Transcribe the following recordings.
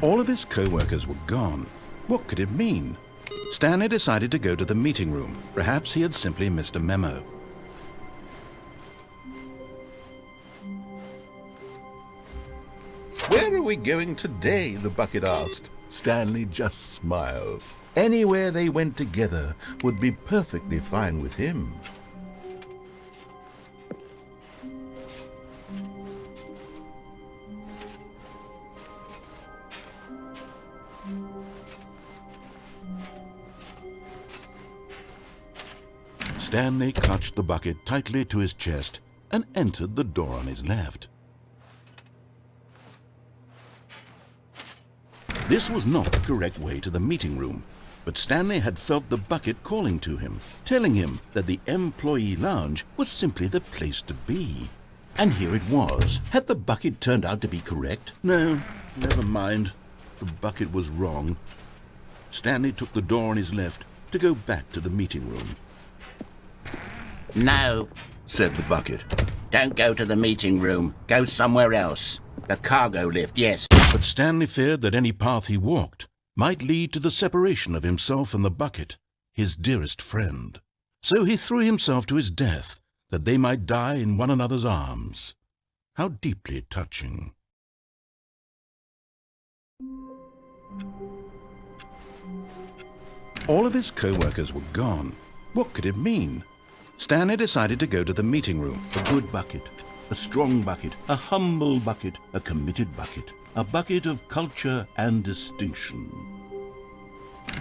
All of his co-workers were gone. What could it mean? Stanley decided to go to the meeting room. Perhaps he had simply missed a memo. "Where are we going today?" the bucket asked. Stanley just smiled. Anywhere they went together would be perfectly fine with him. Stanley clutched the bucket tightly to his chest and entered the door on his left. This was not the correct way to the meeting room, but Stanley had felt the bucket calling to him, telling him that the employee lounge was simply the place to be. And here it was. Had the bucket turned out to be correct? No, never mind. The bucket was wrong. Stanley took the door on his left to go back to the meeting room. "No," said the bucket. "don't go to the meeting room. Go somewhere else. The cargo lift, yes." But Stanley feared that any path he walked might lead to the separation of himself and the bucket, his dearest friend. So he threw himself to his death, that they might die in one another's arms. How deeply touching. All of his co-workers were gone. What could it mean? Stanley decided to go to the meeting room. A good bucket, a strong bucket, a humble bucket, a committed bucket, a bucket of culture and distinction.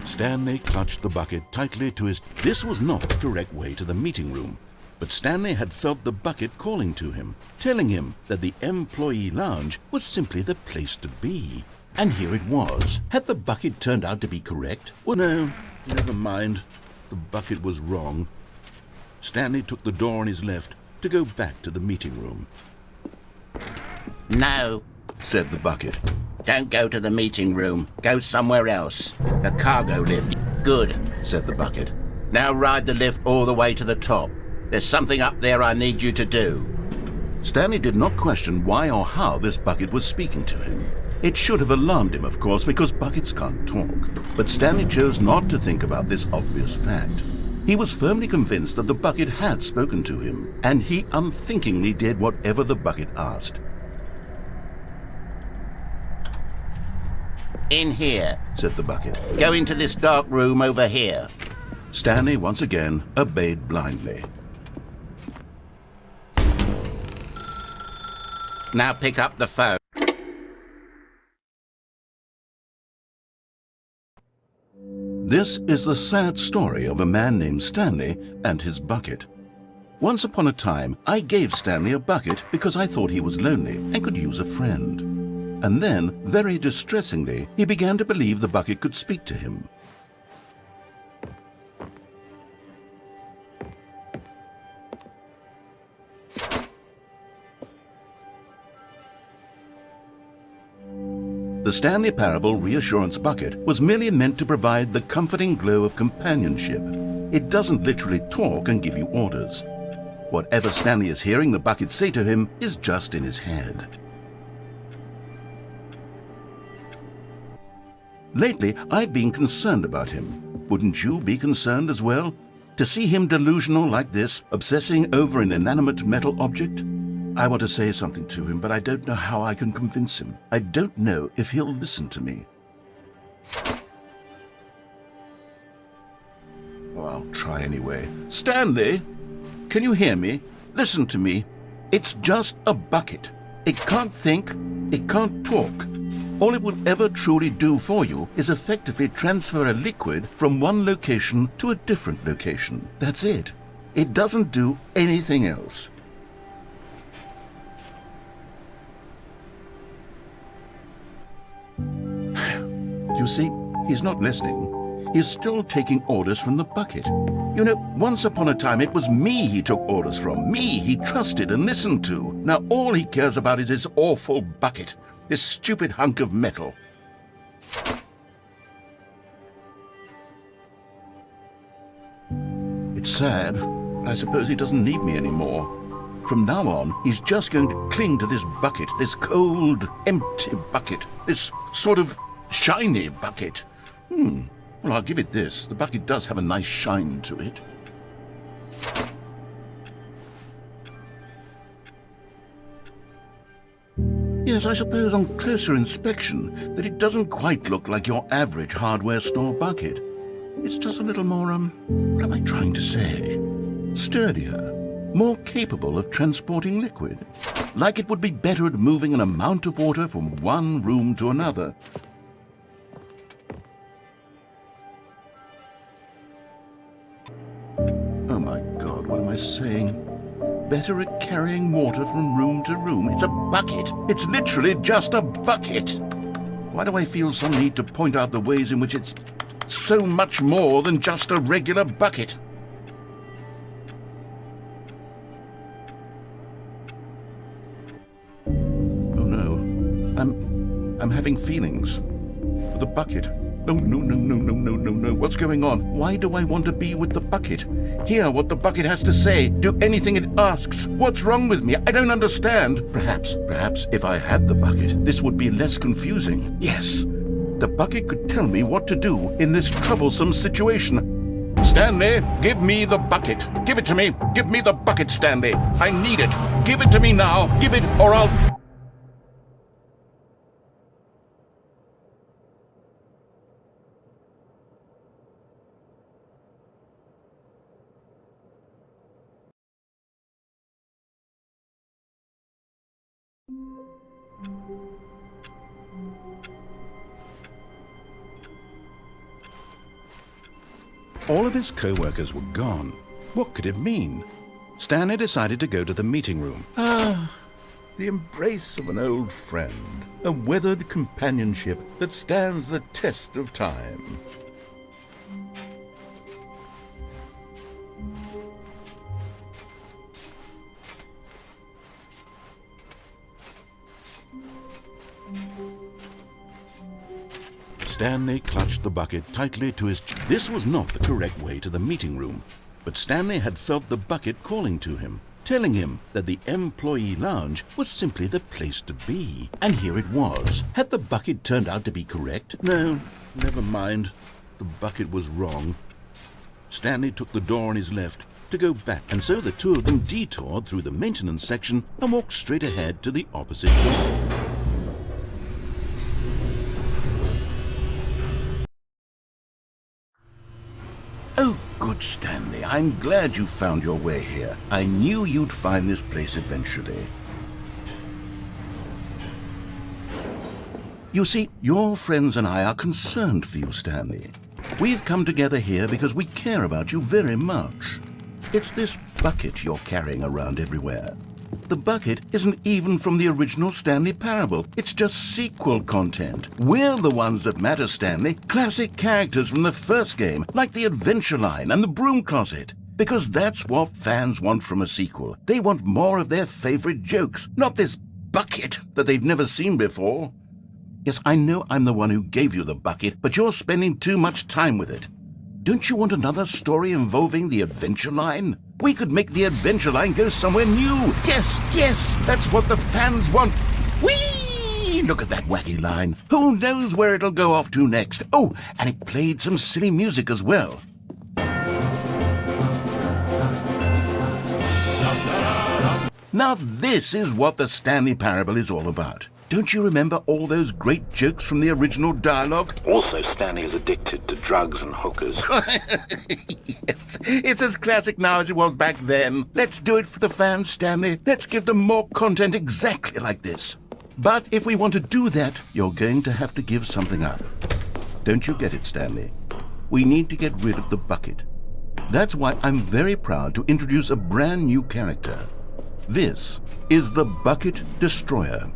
Stanley clutched the bucket tightly to his... This was not the correct way to the meeting room, but Stanley had felt the bucket calling to him, telling him that the employee lounge was simply the place to be. And here it was. Had the bucket turned out to be correct? Well, no, never mind. The bucket was wrong. Stanley took the door on his left to go back to the meeting room. "No," said the bucket. "don't go to the meeting room. Go somewhere else. The cargo lift." "Good," said the bucket. "Now ride the lift all the way to the top. There's something up there I need you to do." Stanley did not question why or how this bucket was speaking to him. It should have alarmed him, of course, because buckets can't talk. But Stanley chose not to think about this obvious fact. He was firmly convinced that the bucket had spoken to him, and he unthinkingly did whatever the bucket asked. "In here," said the bucket. "Go into this dark room over here." Stanley once again obeyed blindly. "Now pick up the phone." This is the sad story of a man named Stanley and his bucket. Once upon a time, I gave Stanley a bucket because I thought he was lonely and could use a friend. And then, very distressingly, he began to believe the bucket could speak to him. The Stanley Parable Reassurance Bucket was merely meant to provide the comforting glow of companionship. It doesn't literally talk and give you orders. Whatever Stanley is hearing the bucket say to him is just in his head. Lately, I've been concerned about him. Wouldn't you be concerned as well? To see him delusional like this, obsessing over an inanimate metal object? I want to say something to him, but I don't know how I can convince him. I don't know if he'll listen to me. Well, I'll try anyway. Stanley, can you hear me? Listen to me. It's just a bucket. It can't think. It can't talk. All it will ever truly do for you is effectively transfer a liquid from one location to a different location. That's it. It doesn't do anything else. You see, he's not listening. He's still taking orders from the bucket. You know, once upon a time it was me he took orders from. Me he trusted and listened to. Now all he cares about is this awful bucket. This stupid hunk of metal. It's sad, but I suppose he doesn't need me anymore. From now on, he's just going to cling to this bucket, this cold, empty bucket, this sort of shiny bucket. Well, I'll give it this. The bucket does have a nice shine to it. Yes, I suppose on closer inspection that it doesn't quite look like your average hardware store bucket. It's just a little more, what am I trying to say? Sturdier, more capable of transporting liquid. Like it would be better at moving an amount of water from one room to another. Oh my God, what am I saying? Better at carrying water from room to room. It's a bucket. It's literally just a bucket. Why do I feel some need to point out the ways in which it's so much more than just a regular bucket? Oh no, I'm having feelings for the bucket. Oh, no. What's going on? Why do I want to be with the bucket? Hear what the bucket has to say. Do anything it asks. What's wrong with me? I don't understand. Perhaps, if I had the bucket, this would be less confusing. Yes, the bucket could tell me what to do in this troublesome situation. Stanley, give me the bucket. Give it to me. Give me the bucket, Stanley. I need it. Give it to me now. Give it, or I'll... All of his co-workers were gone. What could it mean? Stanley decided to go to the meeting room. The embrace of an old friend, a weathered companionship that stands the test of time. Stanley clutched the bucket tightly to his... This was not the correct way to the meeting room, but Stanley had felt the bucket calling to him, telling him that the employee lounge was simply the place to be. And here it was. Had the bucket turned out to be correct? No, never mind. The bucket was wrong. Stanley took the door on his left to go back, and so the two of them detoured through the maintenance section and walked straight ahead to the opposite door. Oh, good, Stanley. I'm glad you found your way here. I knew you'd find this place eventually. You see, your friends and I are concerned for you, Stanley. We've come together here because we care about you very much. It's this bucket you're carrying around everywhere. The bucket isn't even from the original Stanley Parable. It's just sequel content. We're the ones that matter, Stanley. Classic characters from the first game, like the Adventure Line and the Broom Closet. Because that's what fans want from a sequel. They want more of their favorite jokes, not this bucket that they've never seen before. Yes, I know I'm the one who gave you the bucket, but you're spending too much time with it. Don't you want another story involving the Adventure Line? We could make the Adventure Line go somewhere new. Yes, that's what the fans want. Whee! Look at that wacky line. Who knows where it'll go off to next? Oh, and it played some silly music as well. Now this is what the Stanley Parable is all about. Don't you remember all those great jokes from the original dialogue? Also, Stanley is addicted to drugs and hookers. Yes, it's as classic now as it was back then. Let's do it for the fans, Stanley. Let's give them more content exactly like this. But if we want to do that, you're going to have to give something up. Don't you get it, Stanley? We need to get rid of the bucket. That's why I'm very proud to introduce a brand new character. This is the Bucket Destroyer.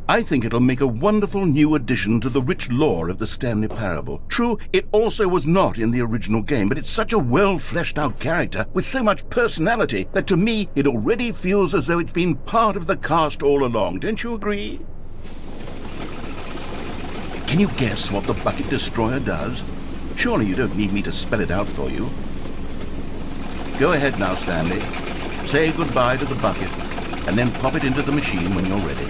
I think it'll make a wonderful new addition to the rich lore of the Stanley Parable. True, it also was not in the original game, but it's such a well-fleshed-out character with so much personality that to me it already feels as though it's been part of the cast all along. Don't you agree? Can you guess what the Bucket Destroyer does? Surely you don't need me to spell it out for you. Go ahead now, Stanley. Say goodbye to the bucket, and then pop it into the machine when you're ready.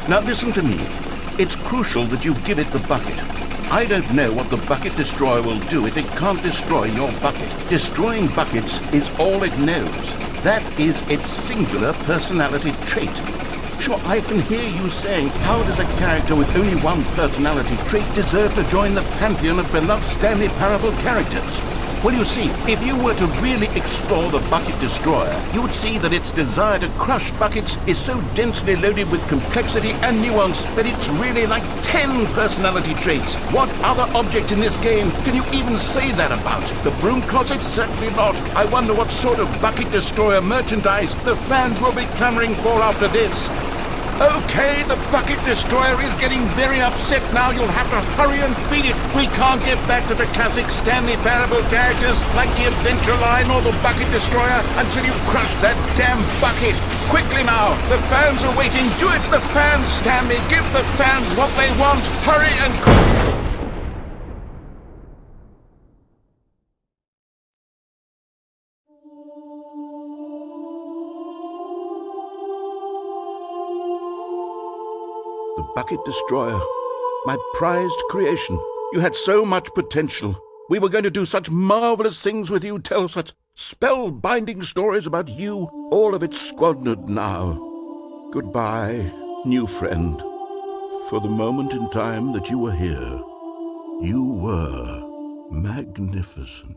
Now listen to me. It's crucial that you give it the bucket. I don't know what the bucket destroyer will do if it can't destroy your bucket. Destroying buckets is all it knows. That is its singular personality trait. Sure, I can hear you saying, how does a character with only one personality trait deserve to join the pantheon of beloved Stanley Parable characters? Well, you see, if you were to really explore the Bucket Destroyer, you would see that its desire to crush buckets is so densely loaded with complexity and nuance that it's really like 10 personality traits. What other object in this game can you even say that about? The broom closet? Certainly not. I wonder what sort of Bucket Destroyer merchandise the fans will be clamoring for after this. Okay, the Bucket Destroyer is getting very upset now. You'll have to hurry and feed it. We can't get back to the classic Stanley Parable characters like the Adventure Line or the Bucket Destroyer until you crush that damn bucket. Quickly now, the fans are waiting. Do it, the fans, Stanley. Give the fans what they want. Hurry and... The Bucket Destroyer, my prized creation. You had so much potential. We were going to do such marvelous things with you, tell such spell-binding stories about you. All of it squandered now. Goodbye, new friend. For the moment in time that you were here, you were magnificent.